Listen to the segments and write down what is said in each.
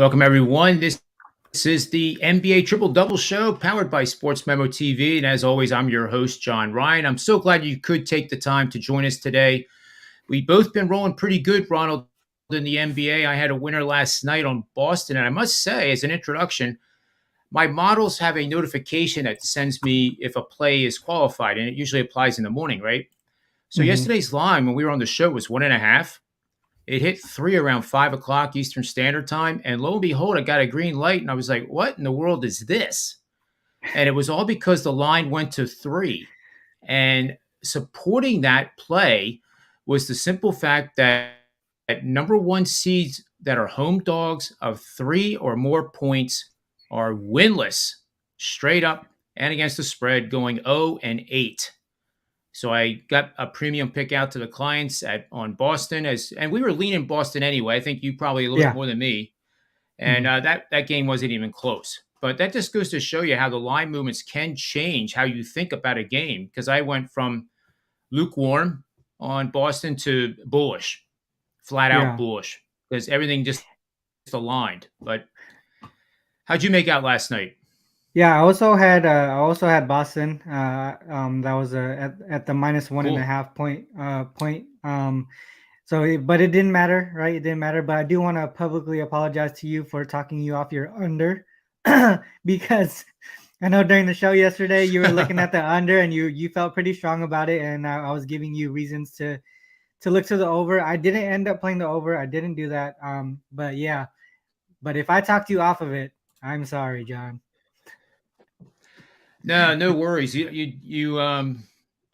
Welcome, everyone. This is the NBA Triple Double Show powered by SportsMemo TV. And as always, I'm your host, John Ryan. I'm so glad you could take the time to join us today. We've both been rolling pretty good, Ronald, in the NBA. I had a winner last night on Boston. And I must say, as an introduction, my models have a notification that sends me if a play is qualified. And it usually applies in the morning, right? So Mhm. yesterday's line when we were on the show was 1.5. It hit 3 around 5 o'clock Eastern Standard Time. And lo and behold, I got a green light. And I was like, what in the world is this? And it was all because the line went to 3. And supporting that play was the simple fact that number one seeds that are home dogs of 3 or more points are winless straight up and against the spread, going 0-8. So I got a premium pick out to the clients on Boston, and we were leaning Boston anyway. I think you probably a little bit Yeah. more than me, and Mhm. that game wasn't even close. But that just goes to show you how the line movements can change how you think about a game. Because I went from lukewarm on Boston to bullish, flat out Yeah. bullish, because everything just aligned. But how'd you make out last night? Yeah, I also had Boston. That was at the minus one and a Cool. half point. But it didn't matter, right? It didn't matter. But I do want to publicly apologize to you for talking you off your under, because I know during the show yesterday you were looking at the under and you felt pretty strong about it, and I was giving you reasons to look to the over. I didn't end up playing the over. I didn't do that. But yeah. But if I talked you off of it, I'm sorry, John. No, no worries. I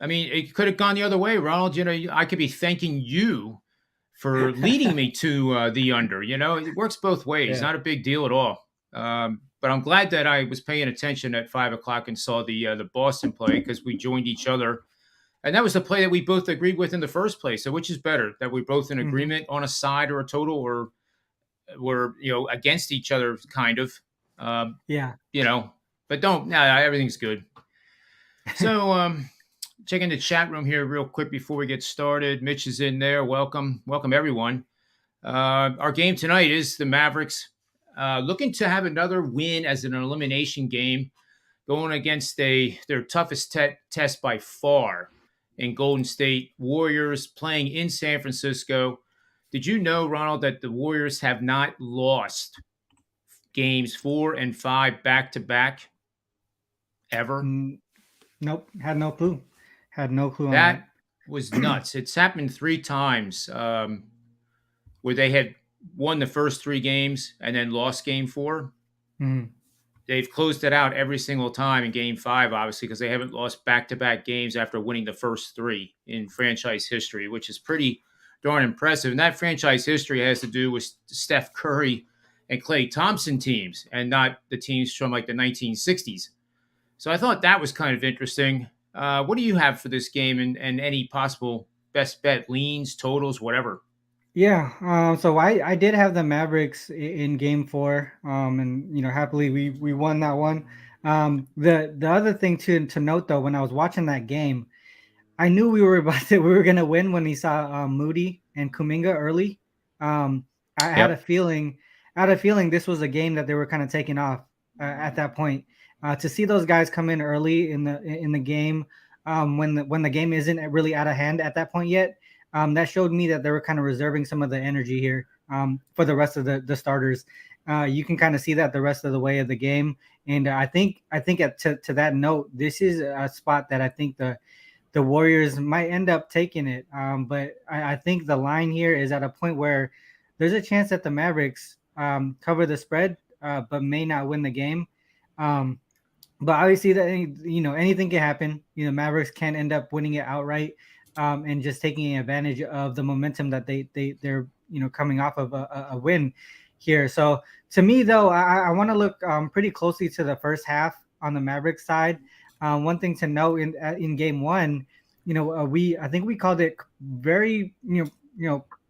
mean, it could have gone the other way, Ronald. I could be thanking you for leading me to the under. It works both ways. Yeah. Not a big deal at all. But I'm glad that I was paying attention at 5 o'clock and saw the Boston play because we joined each other, and that was the play that we both agreed with in the first place. So, which is better, that we're both in Hmm. agreement on a side or a total, or we're against each other, kind of. Um, Yeah. you know, but don't. No, everything's good. So, checking the chat room here real quick before we get started. Mitch is in there. Welcome everyone. Our game tonight is the Mavericks, looking to have another win as an elimination game, going against their toughest test by far in Golden State Warriors, playing in San Francisco. Did you know, Ronald, that the Warriors have not lost games 4 and 5 back to back ever? Mm, nope. Had no clue. Had no clue on that. That was nuts. It's happened 3 times, where they had won the first 3 games and then lost game 4. Mhm. They've closed it out every single time in game 5, obviously, because they haven't lost back to back games after winning the first 3 in franchise history, which is pretty darn impressive. And that franchise history has to do with Steph Curry and Klay Thompson teams, and not the teams from like the 1960s. So I thought that was kind of interesting. What do you have for this game, and any possible best bet, leans, totals, whatever? Yeah. So I did have the Mavericks in game four. And happily we won that one. The other thing to note though, when I was watching that game, I knew we were gonna win when he saw Moody and Kuminga early. I had a Yep. feeling this was a game that they were kind of taking off at that point. To see those guys come in early in the game, when the game isn't really out of hand at that point yet, that showed me that they were kind of reserving some of the energy here for the rest of the starters. You can kind of see that the rest of the way of the game, and to that note, this is a spot that I think the Warriors might end up taking it. But I think the line here is at a point where there's a chance that the Mavericks cover the spread, but may not win the game. Um, but obviously, that anything can happen. Mavericks can end up winning it outright, and just taking advantage of the momentum that they're coming off of a win here. So to me, though, I want to look pretty closely to the first half on the Mavericks side. One thing to note in game one, I think we called it very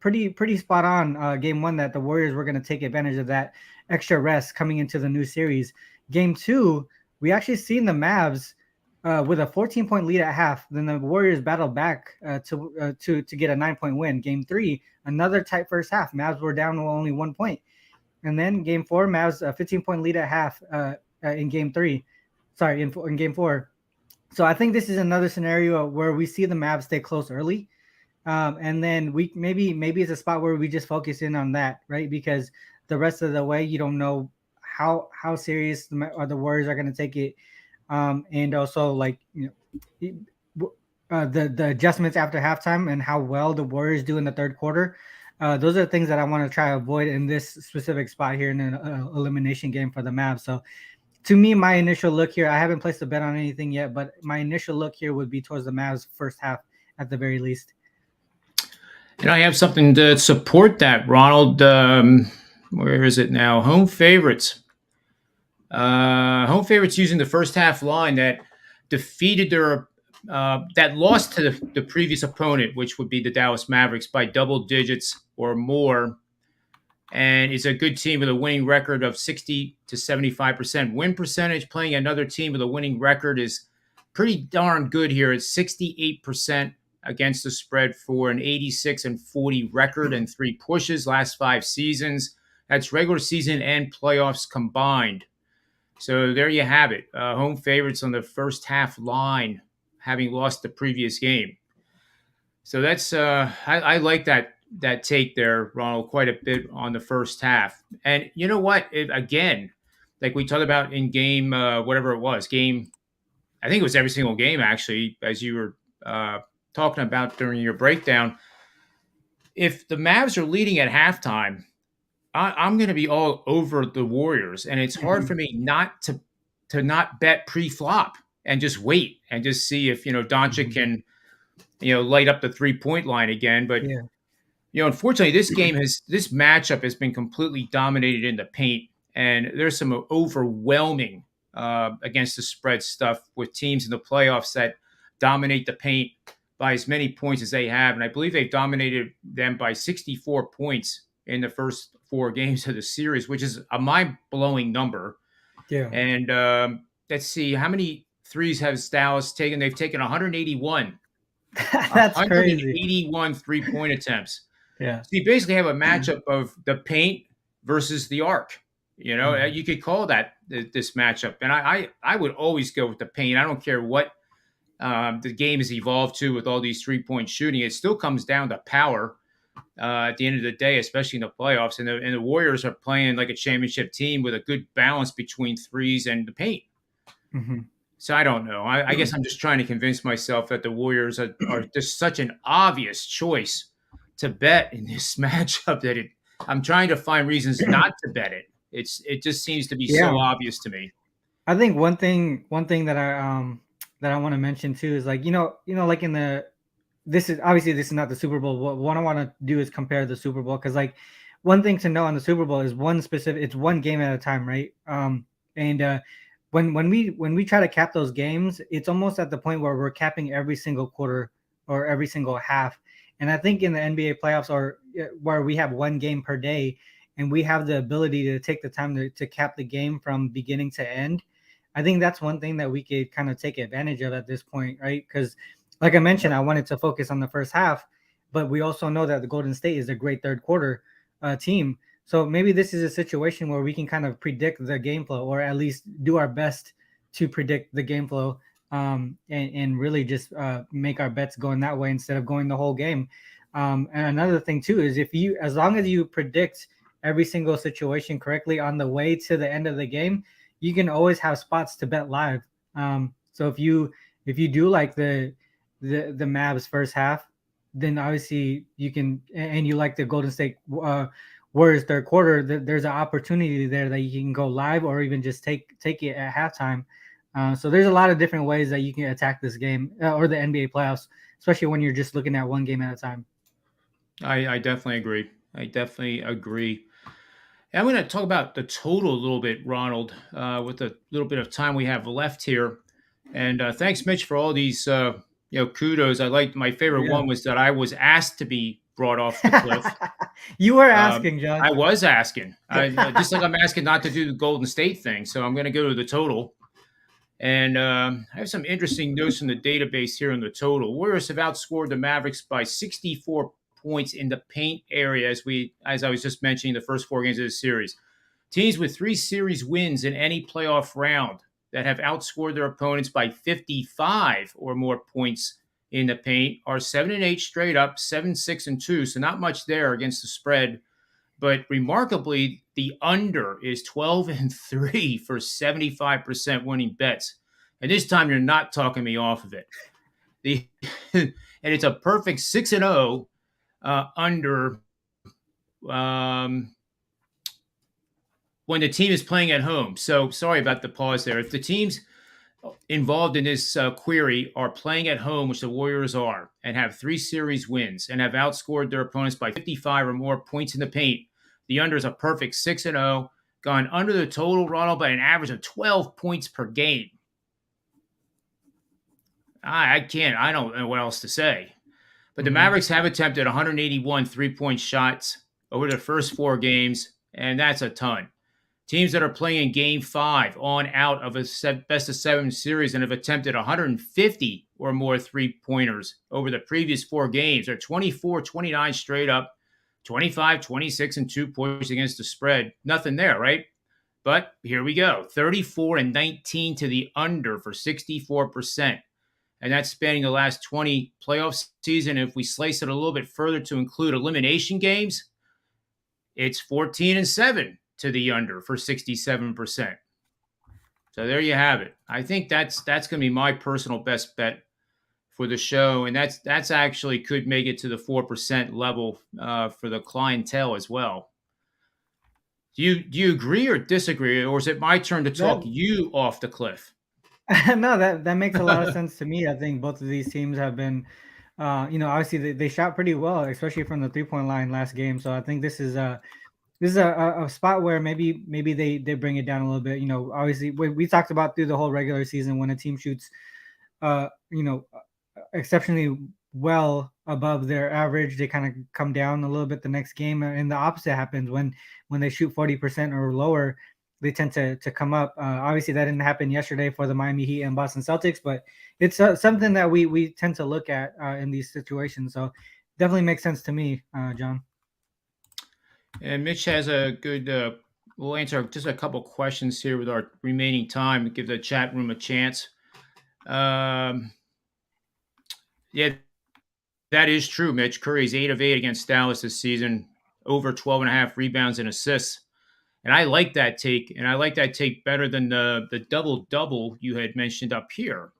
pretty spot on game one, that the Warriors were going to take advantage of that extra rest coming into the new series. Game two, we actually seen the Mavs with a 14-point lead at half. Then the Warriors battled back to get a 9-point win. Game three, another tight first half. Mavs were down to only 1 point. And then game four, Mavs a 15-point lead at half in game three. Sorry, in game four. So I think this is another scenario where we see the Mavs stay close early. And then we maybe it's a spot where we just focus in on that, right? Because the rest of the way, you don't know how serious the Warriors are going to take it, and also like the adjustments after halftime and how well the Warriors do in the third quarter. Those are things that I want to try to avoid in this specific spot here in an elimination game for the Mavs. So to me, my initial look here, I haven't placed a bet on anything yet, but my initial look here would be towards the Mavs first half at the very least. And I have something to support that, Ronald. Where is it now? Home favorites. Home favorites using the first half line that defeated their that lost to the previous opponent, which would be the Dallas Mavericks, by double digits or more. And it's a good team with a winning record of 60 to 75% win percentage. Playing another team with a winning record is pretty darn good here. It's 68% against the spread for an 86-40 record and 3 pushes last 5 seasons. That's regular season and playoffs combined. So there you have it. Home favorites on the first half line, having lost the previous game. So that's I like that take there, Ronald, quite a bit on the first half. And you know what? Again, like we talked about in game, whatever it was, I think it was every single game, actually, as you were talking about during your breakdown. If the Mavs are leading at halftime, I'm going to be all over the Warriors. And it's hard for me not to not bet pre-flop and just wait and just see if, Doncic can, light up the 3-point line again. But unfortunately, this matchup has been completely dominated in the paint, and there's some overwhelming against the spread stuff with teams in the playoffs that dominate the paint by as many points as they have. And I believe they've dominated them by 64 points in the first 4 games of the series, which is a mind-blowing number. Yeah. And let's see, how many threes has Dallas taken? They've taken 181. That's 181 3-point attempts. Yeah. So you basically have a matchup of the paint versus the arc. You could call that this matchup. And I would always go with the paint. I don't care what the game has evolved to with all these 3-point shooting. It still comes down to power at the end of the day, especially in the playoffs. And the Warriors are playing like a championship team with a good balance between threes and the paint. Mm-hmm. So I don't know. I guess I'm just trying to convince myself that the Warriors are just such an obvious choice to bet in this matchup that I'm trying to find reasons not to bet it. It just seems to be so obvious to me. I think one thing that I want to mention too is like like in this is not the Super Bowl. What I want to do is compare the Super Bowl, because like one thing to know on the Super Bowl is it's one game at a time, right? And when we try to cap those games, it's almost at the point where we're capping every single quarter or every single half. And I think in the NBA playoffs, or where we have one game per day, and we have the ability to take the time to cap the game from beginning to end, I think that's one thing that we could kind of take advantage of at this point, right? Because like I mentioned, I wanted to focus on the first half, but we also know that the Golden State is a great third quarter team. So maybe this is a situation where we can kind of predict the game flow, or at least do our best to predict the game flow, and really just make our bets going that way instead of going the whole game. And another thing too is as long as you predict every single situation correctly on the way to the end of the game, you can always have spots to bet live. So if you do like the Mavs first half, then obviously you can, and you like the Golden State Warriors third quarter, there's an opportunity there that you can go live, or even just take it at halftime. So there's a lot of different ways that you can attack this game or the NBA playoffs, especially when you're just looking at one game at a time. I definitely agree. And I'm going to talk about the total a little bit, Ronald, with the little bit of time we have left here. And thanks, Mitch, for all these kudos. I liked my favorite one was that I was asked to be brought off the cliff. You were asking, John. I was asking. Just like I'm asking not to do the Golden State thing. So I'm going to go to the total. And I have some interesting notes from the database here on the total. Warriors have outscored the Mavericks by 64 points in the paint area, as I was just mentioning, the first 4 games of the series. Teams with 3 series wins in any playoff round that have outscored their opponents by 55 or more points in the paint are 7-8 straight up, 7-6-2. So not much there against the spread. But remarkably, the under is 12-3 for 75% winning bets. And this time you're not talking me off of it. And it's a perfect 6-0 under when the team is playing at home. So sorry about the pause there. If the teams involved in this query are playing at home, which the Warriors are, and have 3 series wins and have outscored their opponents by 55 or more points in the paint, the under is a perfect 6-0, gone under the total, Ronald, by an average of 12 points per game. I don't know what else to say. But the Mavericks have attempted 181 3-point shots over their first 4 games, and that's a ton. Teams that are playing Game 5 on out of a best-of-7 series and have attempted 150 or more three-pointers over the previous 4 games are 24-29 straight up, 25-26-2 points against the spread. Nothing there, right? But here we go. 34-19 to the under for 64%. And that's spanning the last 20 playoff season. If we slice it a little bit further to include elimination games, it's 14-7 to the under for 67%. So there you have it. I think that's going to be my personal best bet for the show, and that's actually could make it to the 4% level for the clientele as well. Do you agree or disagree, or is it my turn to talk you off the cliff? No, that makes a lot of sense to me. I think both of these teams have been, obviously they shot pretty well, especially from the 3-point line last game. So I think this is a spot where maybe they bring it down a little bit. Obviously we talked about through the whole regular season when a team shoots, exceptionally well above their average, they kind of come down a little bit the next game, and the opposite happens when they shoot 40% or lower. They tend to come up. Obviously, that didn't happen yesterday for the Miami Heat and Boston Celtics, but it's something that we tend to look at in these situations. So definitely makes sense to me, John. And Mitch has a good. We'll answer just a couple questions here with our remaining time. Give the chat room a chance. Yeah, that is true, Mitch. Curry's 8 of 8 against Dallas this season, over 12.5 rebounds and assists. And I like that take, and I like that take better than the double-double you had mentioned up here.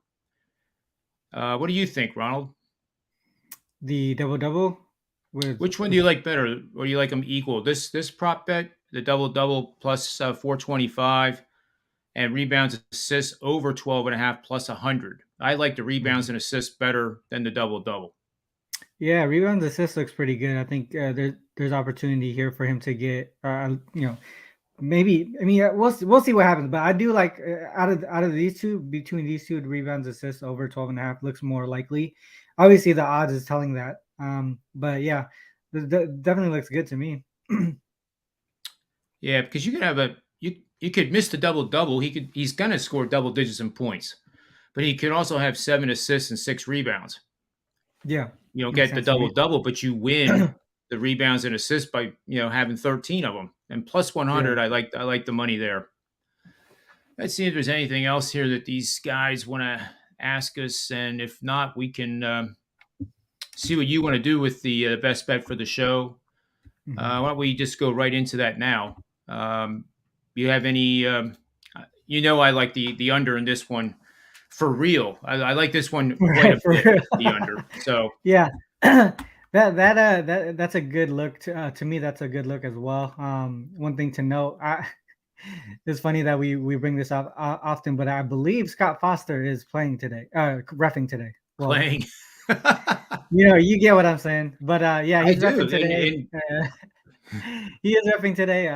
What do you think, Ronald? The double-double? Which one do you like better, or do you like them equal? This prop bet, the double-double plus 425, and rebounds assists over 12.5 plus 100. I like the rebounds and assists better than the double-double. Yeah, rebounds assists looks pretty good. I think there's opportunity here for him to get, maybe. I mean, we'll see what happens. But I do like out of these two, between these two, rebounds assists over 12.5 looks more likely. Obviously, the odds is telling that. But yeah, definitely looks good to me. Yeah, because you could have you could miss the double-double. He's gonna score double digits in points, but he could also have 7 assists and 6 rebounds. Yeah, you don't get the double-double, but you win the rebounds and assists by having 13 of them. And plus 100, yeah. I like the money there. Let's see if there's anything else here that these guys want to ask us, and if not, we can see what you want to do with the best bet for the show. Why don't we just go right into that now? You have any? I like the under in this one for real. I like this one quite a bit. The under. So yeah. That's a good look to me. That's a good look as well. One thing to note, it's funny that we bring this up often, but I believe Scott Foster is playing today, reffing today. Well, playing. You get what I'm saying. But yeah, he's reffing today. He is reffing today.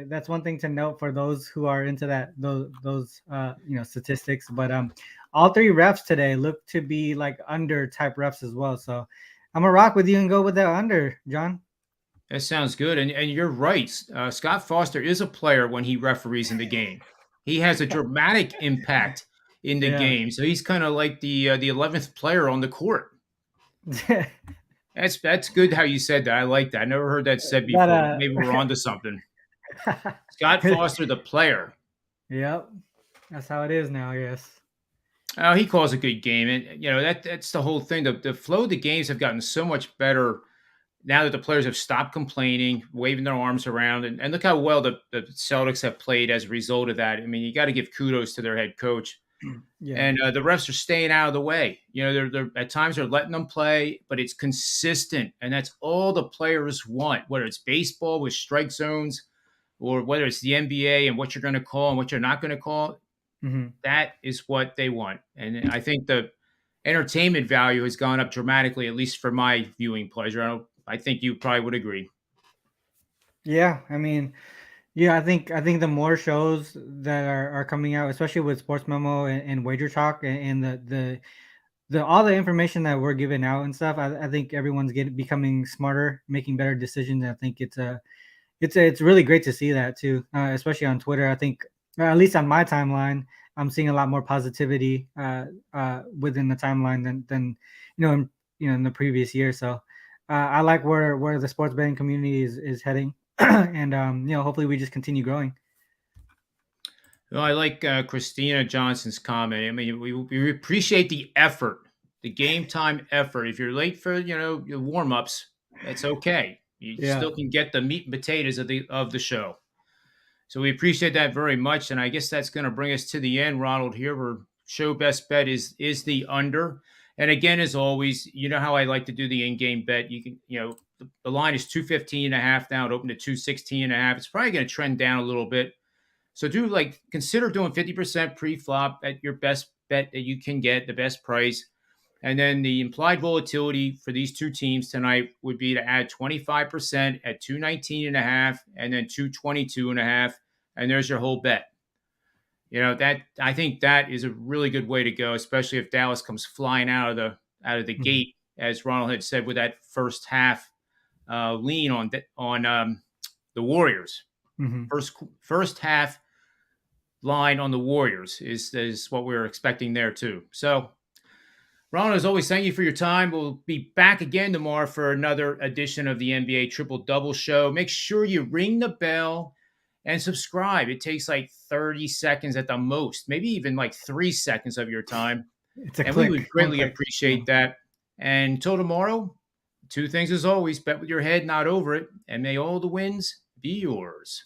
That's one thing to note for those who are into those statistics. But all 3 refs today look to be like under type refs as well. So I'm gonna rock with you and go with the under, John. That sounds good, and you're right. Scott Foster is a player when he referees in the game. He has a dramatic impact in the game, so he's kind of like the 11th player on the court. That's good how you said that. I like that. I never heard that said before. Maybe we're onto something. Scott Foster, the player. Yep, that's how it is now. Yes. Oh, he calls a good game, and that's the whole thing. The flow of the games have gotten so much better now that the players have stopped complaining, waving their arms around, and look how well the Celtics have played as a result of that. I mean, you got to give kudos to their head coach, Yeah. and the refs are staying out of the way. They're at times they're letting them play, but it's consistent, and that's all the players want. Whether it's baseball with strike zones, or whether it's the NBA and what you're going to call and what you're not going to call, Hmm. that is what they want. And I think the entertainment value has gone up dramatically, at least for my viewing pleasure. I think you probably would agree. Yeah, I mean, yeah, I think the more shows that are coming out, especially with Sports Memo and Wager Chalk and the all the information that we're giving out and stuff, I think everyone's getting becoming smarter, making better decisions. I think it's really great to see that too, especially on Twitter. I think at least on my timeline, I'm seeing a lot more positivity within the timeline than in the previous year. So I like where the sports betting community is heading, and hopefully we just continue growing. Well, I like Christina Johnson's comment. I mean, we appreciate the effort, the game time effort. If you're late for your warm ups, that's okay. You Yeah. still can get the meat and potatoes of the show. So we appreciate that very much. And I guess that's going to bring us to the end, Ronald. Here, where show best bet is the under. And again, as always, you know how I like to do the in-game bet. You can, the line is 215.5 now. It opened at 216.5. It's probably going to trend down a little bit. So consider doing 50% pre-flop at your best bet that you can get, the best price. And then the implied volatility for these two teams tonight would be to add 25% at 219.5 and then 222.5. And there's your whole bet. That I think that is a really good way to go, especially if Dallas comes flying out of the Hmm. gate, as Ronald had said, with that first half lean on the Warriors. Hmm. First half line on the Warriors is what we're expecting there too. So, Ronald, as always, thank you for your time. We'll be back again tomorrow for another edition of the NBA Triple Double Show. Make sure you ring the bell and subscribe. It takes like 30 seconds at the most, maybe even like 3 seconds of your time. It's a And we would click, one greatly click. Yeah. appreciate that. And until tomorrow, two things as always: bet with your head, not over it. And may all the wins be yours.